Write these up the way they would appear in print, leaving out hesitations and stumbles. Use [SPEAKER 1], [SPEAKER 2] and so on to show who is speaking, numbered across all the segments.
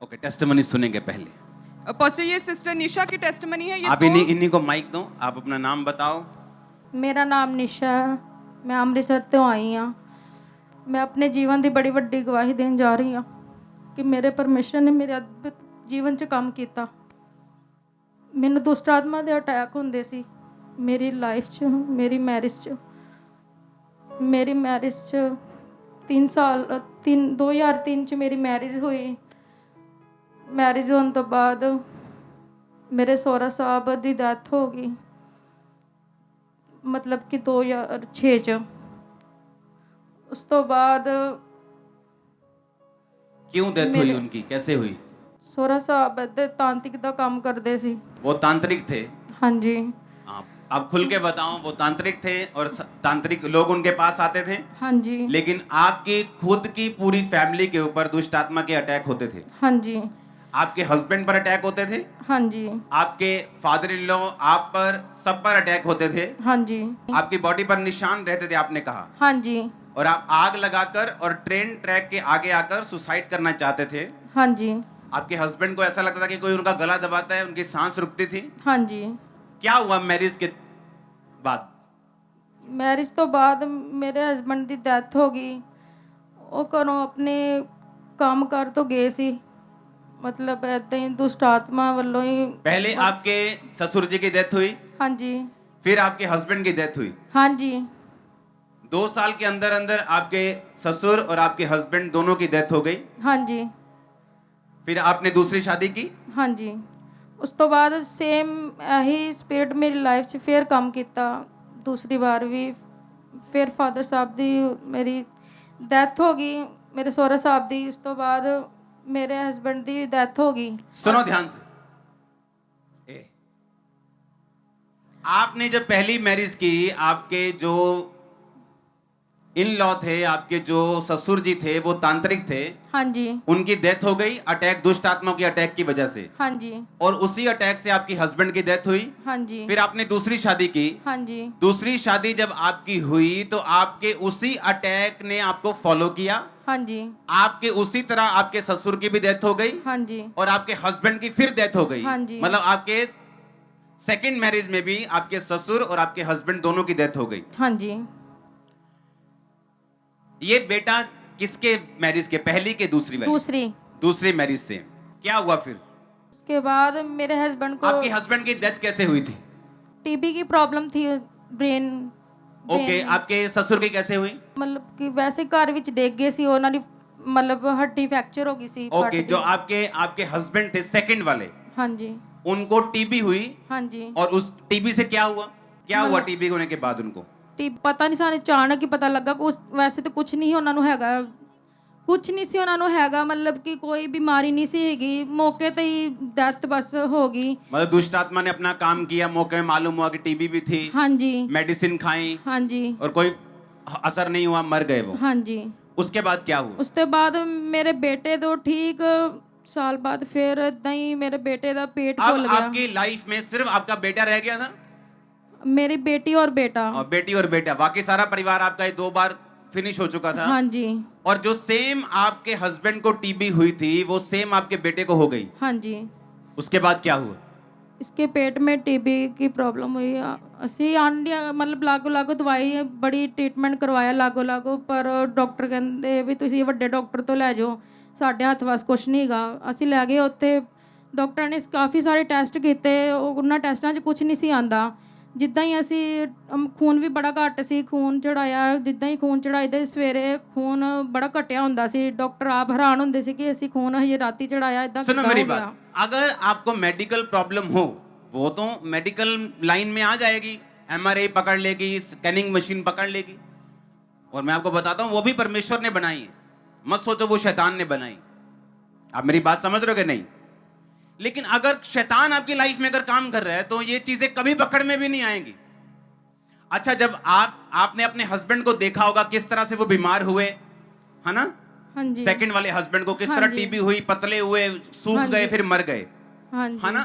[SPEAKER 1] Okay, testimony सुनेंगे पहले।
[SPEAKER 2] Pastor ये सिस्टर निशा की टेस्टिमनी है। ये
[SPEAKER 1] आप इन्हीं को माइक दो, आप अपना नाम बताओ।
[SPEAKER 3] मेरा नाम निशा है, मैं ਅੰਮ੍ਰਿਤਸਰ ਤੋਂ आई हाँ। मैं अपने जीवन की बड़ी ਵੱਡੀ गवाही देन जा रही हाँ कि मेरे परमेश्वर ने मेरे अद्भुत जीवन 'ਚ काम किया। ਮੈਨੂੰ ਦੁਸ਼ਟ ਆਤਮਾ ਦੇ ਅਟੈਕ ਹੁੰਦੇ ਸੀ ਮੇਰੀ ਲਾਈਫ 'ਚ, ਮੇਰੀ ਮੈਰਿਜ 'ਚ। ਮੇਰੀ ਮੈਰਿਜ 'ਚ 2003 'ਚ ਮੇਰੀ ਮੈਰਿਜ ਹੋਈ। ਮੈਰਿਜ ਹੋਣ ਤੋਂ ਬਾਅਦ ਮੇਰੇ ਸਹੁਰਾ ਸਾਹਿਬ ਦੀ ਡੈਥ ਹੋ ਗਈ, मतलब कि 2006 च। उस तो बाद
[SPEAKER 1] क्यों डेथ हुई उनकी, कैसे हुई?
[SPEAKER 3] सोहरा साहब तांत्रिक का काम करते सी।
[SPEAKER 1] वो तांत्रिक थे?
[SPEAKER 3] हाँ जी।
[SPEAKER 1] आप खुल के बताओ, वो तांत्रिक थे और तांत्रिक लोग उनके पास आते थे?
[SPEAKER 3] हाँ जी।
[SPEAKER 1] लेकिन आपकी खुद की पूरी फैमिली के ऊपर दुष्ट आत्मा के अटैक होते थे?
[SPEAKER 3] हाँ जी।
[SPEAKER 1] आपके हस्बैंड पर अटैक होते थे?
[SPEAKER 3] हाँ जी।
[SPEAKER 1] आपके फादर इन लॉ, आप पर, सब पर अटैक होते थे?
[SPEAKER 3] हाँ जी।
[SPEAKER 1] आपकी बॉडी पर निशान रहते थे आपने कहा?
[SPEAKER 3] हाँ जी।
[SPEAKER 1] और आप आग लगाकर और ट्रेन ट्रैक के आगे आकर सुसाइड करना चाहते थे?
[SPEAKER 3] हाँ जी।
[SPEAKER 1] आपके हस्बैंड को ऐसा लगता था कि कोई उनका गला दबाता है, उनकी सांस रुकती थी?
[SPEAKER 3] हाँ जी।
[SPEAKER 1] क्या हुआ मैरिज के बाद?
[SPEAKER 3] मैरिज तो बाद मेरे हस्बैंड की डेथ हो गई। वो घरों अपने काम कर तो गए सी, मतलब ऐसे ही दुष्ट आत्मा वालों ही।
[SPEAKER 1] पहले आपके ससुर जी की डेथ हुई?
[SPEAKER 3] हाँ जी।
[SPEAKER 1] फिर आपके हस्बैंड की डेथ हुई?
[SPEAKER 3] हाँ जी।
[SPEAKER 1] 2 साल के अंदर अंदर आपके ससुर और आपके हस्बैंड दोनों की डेथ हो गई?
[SPEAKER 3] हाँ जी।
[SPEAKER 1] फिर आपने दूसरी शादी की?
[SPEAKER 3] हाँ जी। उस तो बाद सेम यही स्पिरिट मेरी लाइफ 'ਚ फिर काम किया दूसरी बार भी। फिर फादर साहब दी मेरी डेथ हो गई, मेरे सहुरा साहब दी। उस तो बाद मेरे हस्बैंड दी डेथ हो गई।
[SPEAKER 1] सुनो ध्यान से, आपने जब पहली मैरिज की, आपके जो इन लॉ थे, आपके जो ससुर जी थे, वो तांत्रिक थे।
[SPEAKER 3] हाँ जी।
[SPEAKER 1] उनकी डेथ हो गई अटैक, दुष्ट आत्माओं की अटैक की वजह से।
[SPEAKER 3] हाँ जी।
[SPEAKER 1] और उसी अटैक से आपकी हस्बैंड की डेथ हुई।
[SPEAKER 3] हाँ जी।
[SPEAKER 1] फिर आपने दूसरी शादी की।
[SPEAKER 3] हाँ जी।
[SPEAKER 1] दूसरी शादी जब आपकी हुई तो आपके उसी अटैक ने आपको फॉलो किया।
[SPEAKER 3] हाँ जी।
[SPEAKER 1] आपके उसी तरह आपके ससुर की भी डेथ हो गई।
[SPEAKER 3] हाँ जी।
[SPEAKER 1] और आपके हस्बैंड की फिर डेथ हो गई।
[SPEAKER 3] हाँ जी।
[SPEAKER 1] मतलब आपके सेकंड मैरिज में भी आपके ससुर और आपके हस्बैंड दोनों की डेथ हो गई।
[SPEAKER 3] हाँ जी।
[SPEAKER 1] ये बेटा किसके मैरिज के, पहली के दूसरी मैरिज? दूसरी मैरिज से। क्या हुआ फिर
[SPEAKER 3] उसके बाद? मेरे हस्बैंड को,
[SPEAKER 1] आपके हस्बैंड की डेथ कैसे हुई थी?
[SPEAKER 3] टीबी की प्रॉब्लम थी, ब्रेन।
[SPEAKER 1] ओके, आपके ससुर की कैसे हुई?
[SPEAKER 3] मतलब कि वैसे घर विच डिग गए सी, ਉਹਨਾਂ ਦੀ मतलब हड्डी फ्रैक्चर हो गई सी।
[SPEAKER 1] ओके, जो आपके हस्बैंड थे सेकंड वाले,
[SPEAKER 3] हाँ जी,
[SPEAKER 1] उनको टीबी हुई।
[SPEAKER 3] हाँ जी।
[SPEAKER 1] और उस टीबी से क्या हुआ? क्या हुआ टीबी होने के बाद उनको?
[SPEAKER 3] पता नहीं, सानू अचानक ही पता लगा। कुछ वैसे तो कुछ नहीं ਉਹਨਾਂ ਨੂੰ ਹੈਗਾ, कुछ नहीं सी ਉਹਨਾਂ ਨੂੰ ਹੈਗਾ, मतलब कि कोई बीमारी नहीं सी हैगी। मौके ते ही डेथ बस हो गई।
[SPEAKER 1] मतलब दुष्ट आत्मा ने अपना काम किया, मौके में मालूम हुआ कि टीबी भी थी।
[SPEAKER 3] हाँ जी।
[SPEAKER 1] मेडिसिन खाई।
[SPEAKER 3] हाँ जी।
[SPEAKER 1] और कोई असर नहीं हुआ, मर गए वो।
[SPEAKER 3] हाँ जी।
[SPEAKER 1] उसके बाद क्या हुआ?
[SPEAKER 3] उसके बाद मेरे बेटे तो ठीक साल बाद फिर इदां ही मेरे बेटे का पेट
[SPEAKER 1] अब
[SPEAKER 3] फुल गया।
[SPEAKER 1] आपकी लाइफ में सिर्फ आपका बेटा रह गया था?
[SPEAKER 3] मेरी बेटी और बेटा।
[SPEAKER 1] और बेटी और बेटा, बाकी सारा परिवार आपका ये 2 बार फिनिश हो चुका था।
[SPEAKER 3] हाँ जी।
[SPEAKER 1] और जो सेम आपके हस्बैंड को टीबी हुई थी वो सेम आपके बेटे को हो गई।
[SPEAKER 3] हाँ जी।
[SPEAKER 1] उसके बाद क्या हुआ?
[SPEAKER 3] इसके पेट में टीबी की प्रॉब्लम हुई। असी आंडिया मतलब लागो लागो दवाई बड़ी ट्रीटमेंट करवाया लागो लागो, पर डॉक्टर कहते भी तुसी वड्डे डॉक्टर तो लै जाओ, साडे हत्थ वस कुछ नहीं गा। असी लै गए उत्थे, डॉक्टर ने काफ़ी सारे टैसट किए, उन्होंने टैसटां 'ਚ कुछ नहीं सी आंदा। जिद्दां ही असी खून भी बड़ा घट सी, खून चढ़ाया, जिद्दां ही खून चढ़ाईदा सवेरे खून बड़ा घटिया हुंदा सी। डॉक्टर आप हैरान हुंदे सी कि असी खून हजे राती चढ़ाया, इदां
[SPEAKER 1] सुनो
[SPEAKER 3] किद्दां
[SPEAKER 1] मेरी
[SPEAKER 3] हो गया।
[SPEAKER 1] बात, अगर आपको मेडिकल प्रॉब्लम हो वो तो मेडिकल लाइन में आ जाएगी, एमआरआई पकड़ लेगी, स्कैनिंग मशीन पकड़ लेगी। और मैं आपको बताता हूं वो भी परमेश्वर ने बनाई है, मत सोचो वो शैतान ने बनाई। आप मेरी बात समझ रहे हो कि नहीं? लेकिन अगर शैतान आपकी लाइफ में अगर काम कर रहा है तो ये चीजें कभी पकड़ में भी नहीं आएंगी। अच्छा, जब आपने अपने हस्बैंड को देखा होगा किस तरह से वो बीमार हुए, है ना?
[SPEAKER 3] हाँ जी।
[SPEAKER 1] सेकंड वाले हस्बैंड को किस
[SPEAKER 3] हाँ
[SPEAKER 1] तरह
[SPEAKER 3] जी।
[SPEAKER 1] टीबी हुई, पतले हुए, सूख
[SPEAKER 3] हाँ
[SPEAKER 1] गए,
[SPEAKER 3] जी।
[SPEAKER 1] फिर मर गए,
[SPEAKER 3] हाँ जी।
[SPEAKER 1] है ना?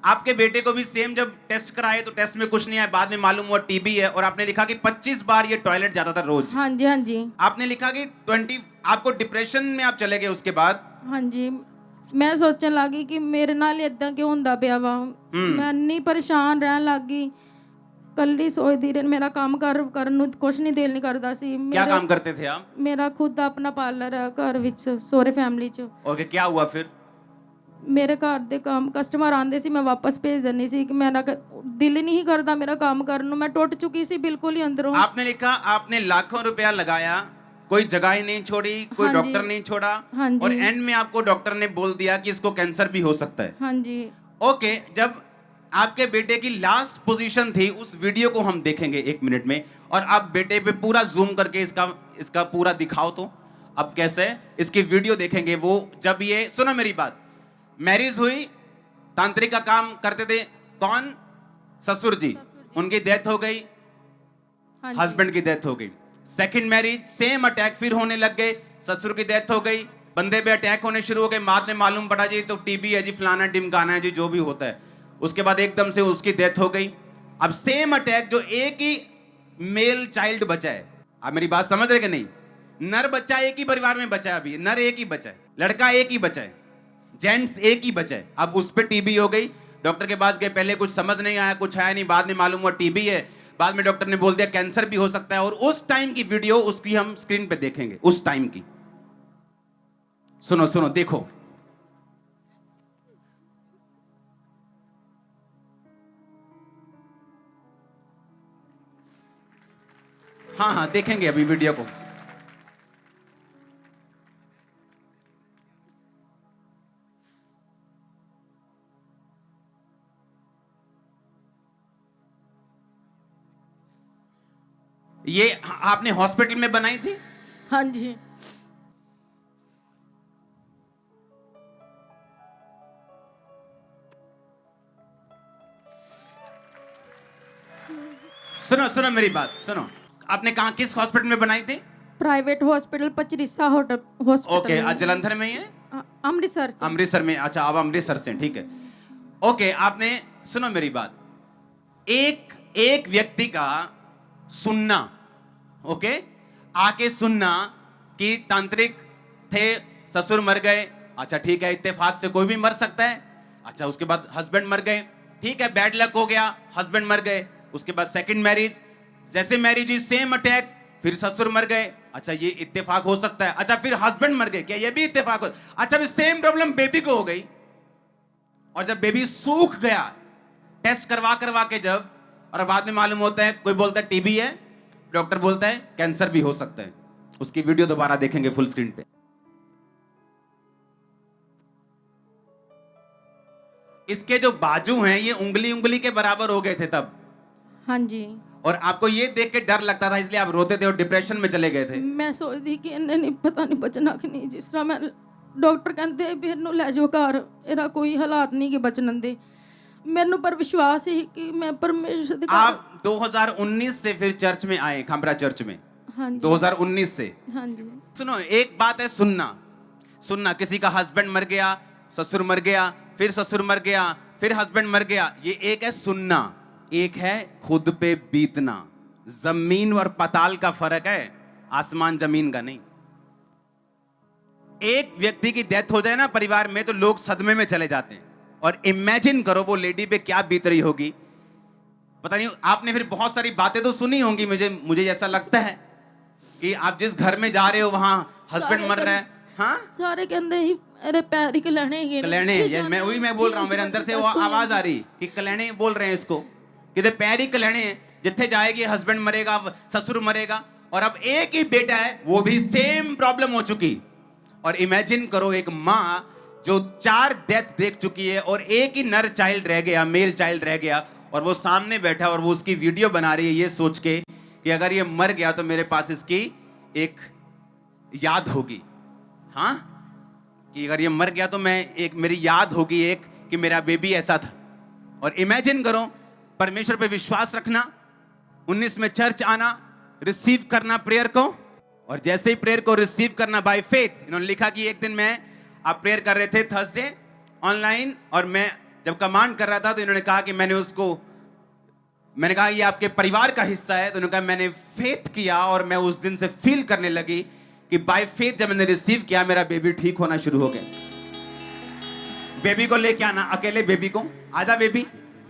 [SPEAKER 1] आपके बेटे को भी सेम जब टेस्ट कराए तो टेस्ट में कुछ नहीं आया, बाद में मालूम हुआ टीबी है, और आपने लिखा कि 25 बार ये टॉयलेट जाता था रोज।
[SPEAKER 3] हाँ जी, हाँ जी,
[SPEAKER 1] आपने लिखा कि 20, आपको डिप्रेशन में आप चले गए उसके बाद।
[SPEAKER 3] हाँ जी। मैं सोचਣ ਲੱਗੀ ਕਿ ਮੇਰੇ ਨਾਲ ਇਦਾਂ ਕਿਉਂ ਹੁੰਦਾ ਪਿਆ ਵਾ। ਮੈਂ ਇੰਨੀ ਪਰੇਸ਼ਾਨ ਰਹਿਣ ਲੱਗੀ, ਕੱਲੀ ਸੋਚਦੀ ਰਹੀ। ਮੇਰਾ ਕੰਮ ਕਰਨ ਨੂੰ ਕੁਛ ਨਹੀਂ ਦਿਲ ਨਹੀਂ ਕਰਦਾ ਸੀ।
[SPEAKER 1] क्या काम करते थे आप?
[SPEAKER 3] ਮੇਰਾ ਖੁਦ ਦਾ ਆਪਣਾ ਪਾਰਲਰ ਹੈ ਘਰ ਵਿੱਚ, ਸੋਹਰੇ ਫੈਮਿਲੀ 'ਚ।
[SPEAKER 1] ओके, क्या हुआ फिर?
[SPEAKER 3] ਮੇਰੇ ਘਰ ਦੇ ਕੰਮ ਕਸਟਮਰ ਆਉਂਦੇ ਸੀ, ਮੈਂ ਵਾਪਸ ਭੇਜ ਦਿੰਦੀ ਸੀ ਕਿ ਮੇਰਾ ਦਿਲ ਹੀ ਨਹੀਂ ਕਰਦਾ ਮੇਰਾ ਕੰਮ ਕਰਨ ਨੂੰ। ਮੈਂ ਟੁੱਟ ਚੁੱਕੀ ਸੀ ਬਿਲकुल ही अंदरों।
[SPEAKER 1] आपने लिखा आपने लाखों रुपया लगाया, कोई जगह ही नहीं छोड़ी, कोई
[SPEAKER 3] हाँ
[SPEAKER 1] डॉक्टर
[SPEAKER 3] जी।
[SPEAKER 1] नहीं छोड़ा,
[SPEAKER 3] हाँ
[SPEAKER 1] और
[SPEAKER 3] जी।
[SPEAKER 1] एंड में आपको डॉक्टर ने बोल दिया कि इसको कैंसर भी हो सकता है।
[SPEAKER 3] हाँ जी।
[SPEAKER 1] ओके, जब आपके बेटे की लास्ट पोजीशन थी उस वीडियो को हम देखेंगे 1 मिनट में, और आप बेटे पे पूरा जूम करके इसका पूरा दिखाओ तो अब कैसे इसकी वीडियो देखेंगे। वो जब ये, सुनो मेरी बात, मैरिज हुई, तांत्रिक का काम करते थे कौन? ससुर जी, उनकी डेथ हो गई,
[SPEAKER 3] हाँ जी।
[SPEAKER 1] हस्बैंड की डेथ हो गई। सेकंड मैरिज, सेम अटैक फिर होने लग गए, ससुर की डेथ हो गई, बंदे पे अटैक होने शुरू हो गए, बाद में मालूम पड़ा जी तो टीबी है जी, फलाना ढिमकाना है जी, जो भी होता है। उसके बाद एकदम से उसकी डेथ हो गई। अब सेम अटैक, जो एक ही मेल चाइल्ड बचा है, आप मेरी बात समझ रहे कि नहीं? नर बच्चा एक ही परिवार में बचा है, अभी नर एक ही बचा है, लड़का एक ही बचा है, जेंट्स एक ही बचा है। अब उस पर टीबी हो गई, डॉक्टर के पास गए, पहले कुछ समझ नहीं आया, कुछ आया नहीं, बाद में मालूम हुआ टीबी है, बाद में डॉक्टर ने बोल दिया कैंसर भी हो सकता है। और उस टाइम की वीडियो उसकी हम स्क्रीन पे देखेंगे, उस टाइम की। सुनो सुनो, देखो। हाँ हाँ, देखेंगे अभी वीडियो को। ये आपने हॉस्पिटल में बनाई थी?
[SPEAKER 3] हाँ जी।
[SPEAKER 1] सुनो सुनो मेरी बात सुनो, आपने कहा किस हॉस्पिटल में बनाई थी?
[SPEAKER 3] प्राइवेट हॉस्पिटल पचरीसा होटल हॉस्पिटल।
[SPEAKER 1] ओके, जलंधर में ही है?
[SPEAKER 3] अमृतसर से।
[SPEAKER 1] अमृतसर में, अच्छा आप अमृतसर से, ठीक है। ओके, आपने, सुनो मेरी बात, एक व्यक्ति का सुनना, ओके, आके सुनना कि तांत्रिक थे, ससुर मर गए, अच्छा ठीक है, इत्तेफाक से कोई भी मर सकता है। अच्छा, उसके बाद हस्बैंड मर गए, ठीक है, बैड लक हो गया, हस्बैंड मर गए। उसके बाद सेकंड मैरिज, जैसे मैरिज हुई सेम अटैक, फिर ससुर मर गए, अच्छा ये इत्तेफाक हो सकता है। अच्छा, फिर हस्बैंड मर गए, क्या ये भी इत्तेफाक हो? अच्छा, फिर सेम प्रॉब्लम बेबी को हो गई, और जब बेबी सूख गया, टेस्ट करवा करवा के जब, और बाद में मालूम होता है, कोई बोलता है टीबी है, डॉक्टर बोलता है कैंसर भी हो सकता है। उसकी वीडियो दोबारा देखेंगे फुल स्क्रीन पे। इसके जो बाजू हैं ये उंगली उंगली के बराबर हो गए थे तब।
[SPEAKER 3] हाँ जी।
[SPEAKER 1] और आपको ये देख के डर लगता था, इसलिए आप रोते थे और डिप्रेशन में चले गए थे।
[SPEAKER 3] मैं सोचती कि इन्हें नहीं पता नहीं बचना कि नहीं। जिस तरह मैं डॉक्टर कहते फिर नु ले जाओ घर, एरा कोई हालात नहीं कि बचन दे। मेरे पर विश्वास है कि मैं परमेश्वर दे।
[SPEAKER 1] आप 2019 से फिर चर्च में आए, खामरा चर्च में।
[SPEAKER 3] हाँ जी।
[SPEAKER 1] 2019 से।
[SPEAKER 3] हाँ जी।
[SPEAKER 1] सुनो, एक बात है सुनना, सुनना, किसी का हस्बैंड मर गया, ससुर मर गया, फिर ससुर मर गया, फिर हस्बैंड मर गया, ये एक है सुनना, एक है खुद पे बीतना। जमीन और पाताल का फर्क है, आसमान जमीन का नहीं। एक व्यक्ति की डेथ हो जाए ना परिवार में तो लोग सदमे में चले जाते हैं, और इमेजिन करो वो लेडी पे क्या बीत रही होगी। पता नहीं, आपने फिर बहुत सारी बातें तो सुनी होंगी, मुझे ऐसा लगता है कि आप जिस घर में जा रहे हो वहां हस्बैंड मर रहा है। हाँ,
[SPEAKER 3] सारे कहते ही अरे पैर ही कलैने ही
[SPEAKER 1] कलैने, ये मैं बोल रहा हूँ, मेरे अंदर से वो आवाज आ रही कि कलैने बोल रहे हैं इसको, कि पैर ही कलैने हैं। जिथे जाएगी हस्बैंड मरेगा, ससुर मरेगा, और अब एक ही बेटा है, वो भी सेम प्रॉब्लम हो चुकी। और इमेजिन करो एक माँ जो 4 डेथ देख चुकी है और एक ही नर चाइल्ड रह गया, मेल चाइल्ड रह गया, और वो सामने बैठा और वो उसकी वीडियो बना रही है ये सोच के कि अगर ये मर गया तो मेरे पास इसकी एक याद होगी। हाँ, कि अगर ये मर गया तो मैं एक मेरी याद होगी एक कि मेरा बेबी ऐसा था। और इमेजिन करो, परमेश्वर पे विश्वास रखना, 19 में चर्च आना, रिसीव करना प्रेयर को, और जैसे ही प्रेयर को रिसीव करना बाय फेथ, इन्होंने लिखा कि एक दिन मैं आप प्रेयर कर रहे थे थर्सडे ऑनलाइन, और मैं जब कमांड कर रहा था तो इन्होंने कहा कि मैंने कहा ये आपके परिवार का हिस्सा है, तो उन्होंने कहा मैंने फेथ किया और मैं उस दिन से फील करने लगी कि बाय फेथ जब मैंने रिसीव किया मेरा बेबी ठीक होना शुरू हो गया। बेबी को लेके आना, अकेले बेबी को, आजा बेबी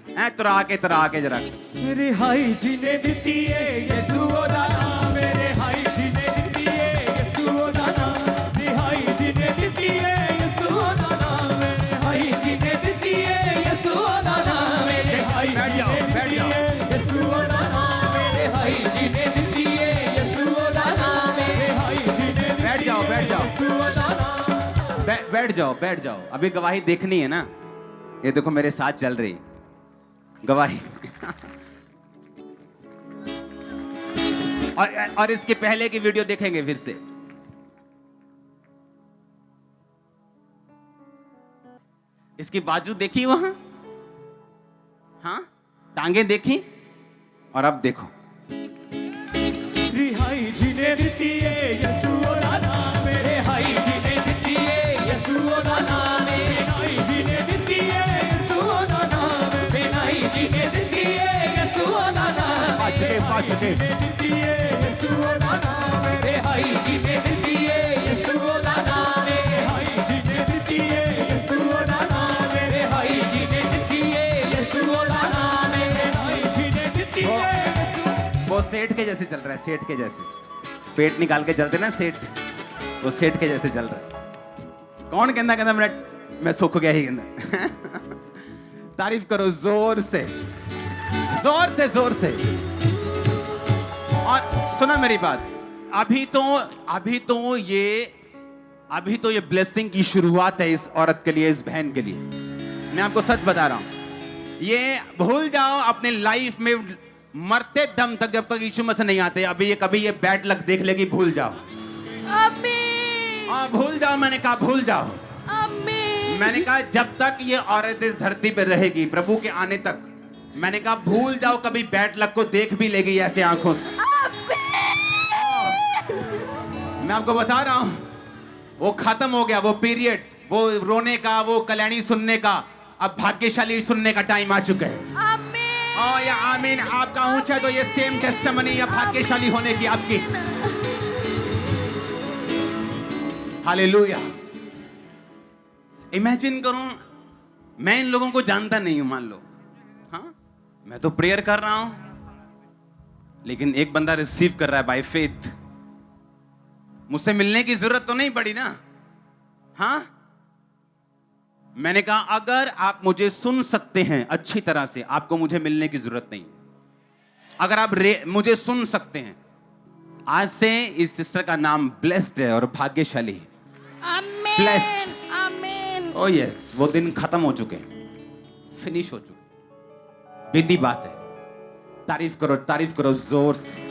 [SPEAKER 1] है तुरा आके जरा।
[SPEAKER 4] मेरे हाई जी ने दिती है यीशु दा नाम, मेरे हाई जी ने दिती है यीशु दा नाम, मेरे हाई जी ने दिती है यीशु दा नाम, मेरे हाई जी ने दिती है यीशु दा नाम, मेरे हाई जी ने दिती है यीशु दा नाम, मेरे हाई जी ने दिती है यीशु दा नाम, मेरे हाई जी ने
[SPEAKER 1] बैठ जाओ। अभी गवाही देखनी है ना, ये देखो मेरे साथ चल रही गवाही। और इसके पहले की वीडियो देखेंगे फिर से। इसकी बाजू देखी वहां, हाँ टांगे देखी, और अब देखो।
[SPEAKER 4] रिहाई जी ने दिती है यीशु दा नाम, मेरे हाई जी ने दिती है यीशु दा नाम, मेरे हाई जी ने दिती है यीशु दा नाम, मेरे हाई जी ने दिती है यीशु दा नाम,
[SPEAKER 1] पाँच के
[SPEAKER 4] दिती है यीशु दा नाम, मेरे हाई जी ने दिती है यीशु दा नाम, मेरे हाई जी ने दिती है यीशु दा नाम, मेरे हाई जी ने दिती है यीशु दा नाम, मेरे हाई जी ने दिती है।
[SPEAKER 1] वो सेठ के जैसे चल रहा है, सेठ के जैसे पेट निकाल के चलते ना सेठ, वो सेठ के जैसे चल रहा है। कौन कहता मैं सुख गया ही कहता। तारीफ करो जोर से। और सुना मेरी बात, अभी तो ये ब्लेसिंग की शुरुआत है इस औरत के लिए, इस बहन के लिए। मैं आपको सच बता रहा हूं, ये भूल जाओ अपने लाइफ में मरते दम तक, जब तक यीशु मसीह नहीं आते, कभी ये बैड लक देख लेगी, भूल जाओ।
[SPEAKER 3] आमीन।
[SPEAKER 1] हाँ भूल जाओ, मैंने कहा भूल जाओ।
[SPEAKER 3] आमीन।
[SPEAKER 1] मैंने कहा जब तक ये औरत इस धरती पर रहेगी प्रभु के आने तक, मैंने कहा भूल जाओ कभी बैड लक को देख भी लेगी ऐसे आंखों से। मैं आपको बता रहा हूं, वो खत्म हो गया वो पीरियड, वो रोने का, वो कल्याणी सुनने का, अब भाग्यशाली सुनने का टाइम आ चुका है।
[SPEAKER 3] आमीन।
[SPEAKER 1] या आमीन। आपका ऊंचा तो ये सेम टेस्टिमनी या भाग्यशाली होने की आपकी। हालेलुया। इमेजिन करो, मैं इन लोगों को जानता नहीं हूं, मान लो, हाँ मैं तो प्रेयर कर रहा हूं, लेकिन एक बंदा रिसीव कर रहा है बाय फेथ। मुझसे मिलने की जरूरत तो नहीं पड़ी ना, हाँ। मैंने कहा अगर आप मुझे सुन सकते हैं अच्छी तरह से, आपको मुझे मिलने की जरूरत नहीं। अगर आप मुझे सुन सकते हैं, आज से इस सिस्टर का नाम ब्लेस्ड है और भाग्यशाली है।
[SPEAKER 3] आमीन।
[SPEAKER 1] Blessed.
[SPEAKER 3] आमीन।
[SPEAKER 1] ओ यस, वो दिन खत्म हो चुके हैं, फिनिश हो चुके, विधि बात है। तारीफ करो जोर से।